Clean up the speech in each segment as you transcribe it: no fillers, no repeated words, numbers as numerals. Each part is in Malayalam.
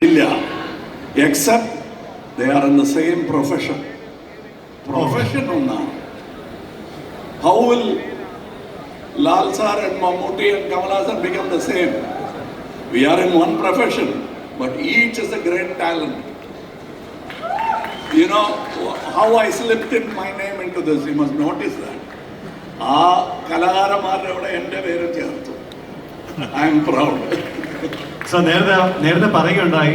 except they are in the same profession. Profession onna. How will Lal Sir and Mammootty and Kamal Haasan become the same? We are in one profession, but each is a great talent. You know how I slipped in my name into this, you must notice that. I am proud. So നേരത്തെ പറയുകയുണ്ടായി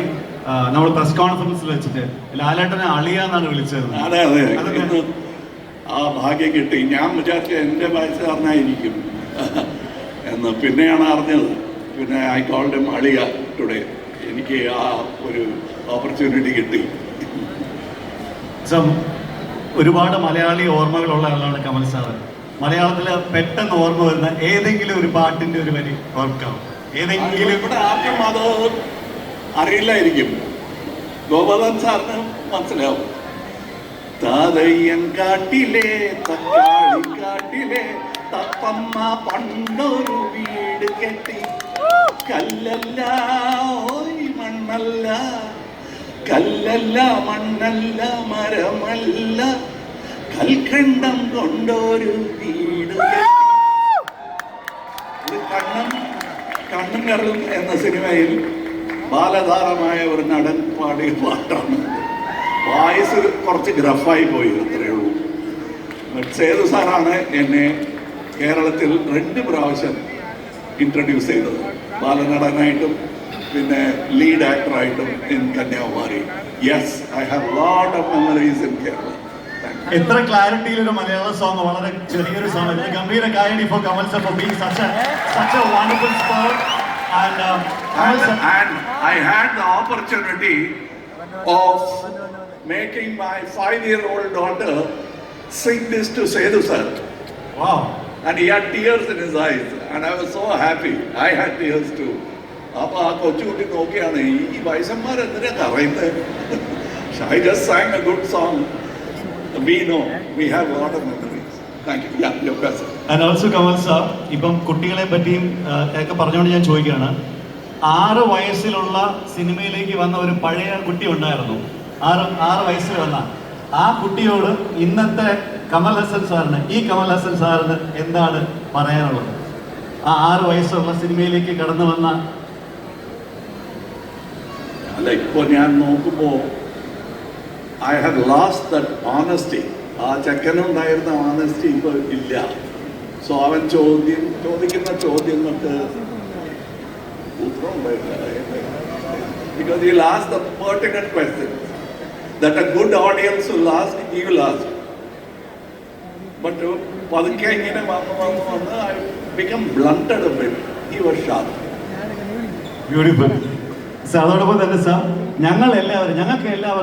നമ്മൾ പ്രസ് കോൺഫറൻസിൽ വെച്ചിട്ട് ലാലേട്ടനെ അളിയാന്നാണ് വിളിച്ചത്. അതെ അതെ, ആ ഭാഗ്യം കിട്ടി. ഞാൻ വിചാരിച്ച എൻ്റെ വയസ്സുകാരനായിരിക്കും എന്ന് പിന്നെയാണ് അറിഞ്ഞത്. പിന്നെ ഐ കോൾഡ് ഹിം അളിയ ടുഡേ. എനിക്ക് ആ ഒരു ഓപ്പർച്യൂണിറ്റി കിട്ടി. ഒരുപാട് മലയാളി ഓർമ്മകളുള്ള ആളാണ് കമൽ സാറ്. മലയാളത്തിൽ പെട്ടെന്ന് ഓർമ്മ വരുന്ന ഏതെങ്കിലും ഒരു പാട്ടിന്റെ ഒരു വരി ഓർക്കാം? ഏതെങ്കിലും? ഇവിടെ ആർക്കും അത് അറിയില്ലായിരിക്കും. ഗോപാലൻ സാറിന് മനസ്സിലാവും. താതയ്യൻ കാട്ടിലെ തക്കാളി കാട്ടിലെ തപ്പമ്മ പണ്ടൊരു വീട് കെട്ടി, കല്ലല്ല ഓയ് മണ്ണല്ല, കല്ലല്ല മണ്ണല്ല മരമല്ല, കൽക്കണ്ടം കൊണ്ടൊരു വീട് കെട്ടി. കണ്ണും കരളും എന്ന സിനിമയിൽ ബാലതാരമായ ഒരു നടൻ പാടിയ പാട്ടാണ്. വായിസ് കുറച്ച് ഗ്രഫായി പോയി, അത്രയേ ഉള്ളൂ. സേതു സാറാണ് എന്നെ കേരളത്തിൽ 2 പ്രാവശ്യം ഇൻട്രൊഡ്യൂസ് ചെയ്തത്, ബാലനടനായിട്ടും പിന്നെ ലീഡ് ആക്ടറായിട്ടും in Kanyakumari. Yes, I have lot of memories in Kerala. എത്ര ക്ലാരിറ്റിയിലൊരു മലയാള സോങ്, വളരെ ചെറിയൊരു സോങ്. ഗംഭീര കായണി for Kamal sir for being such a wonderful sport. And I had the opportunity of making my 5-year-old daughter sing this to Sethu sir. Wow. And he had tears in his eyes, and I was so happy. I had tears too. അപ്പോൾ ആ കൊച്ചുകുട്ടി നോക്കിയാണ്, ഈ വയസ്സന്മാർ എന്തിനാ പറയുന്നത്? I just sang a good song. We know, we have a lot of memories. Thank you. Yeah, your question. And also Kamal sir, ഇപ്പം കുട്ടികളെ പറ്റിയും ഒക്കെ പറഞ്ഞുകൊണ്ട് ഞാൻ ചോദിക്കുകയാണ്. 6 വയസ്സിലുള്ള സിനിമയിലേക്ക് വന്ന ഒരു പഴയ കുട്ടി ഉണ്ടായിരുന്നു. 6 വയസ്സിൽ വന്ന ആ കുട്ടിയോട് ഇന്നത്തെ കമൽ ഹസൻ സാറിന്, ഈ കമൽ ഹസൻ സാറിന് എന്താണ് പറയാനുള്ളത്? ആ 6 വയസ്സുള്ള സിനിമയിലേക്ക് കടന്നു വന്ന, അല്ല, ഇപ്പോൾ ഞാൻ നോക്കുമ്പോൾ I have lost that honesty. ആ ചെക്കനുണ്ടായിരുന്ന honesty ഇപ്പോൾ ഇല്ല. സോ അവൻ ചോദിക്കുന്ന ചോദ്യങ്ങൾക്ക് ഉത്തരം because he'll ask the pertinent questions that a good audience will ask, he will ask. But പതുക്കെ ഇങ്ങനെ വന്ന് I become blunted a bit. He was sharp. Beautiful. അതോടൊപ്പം തന്നെ സാർ, ഞങ്ങൾക്ക് എല്ലാവർക്കും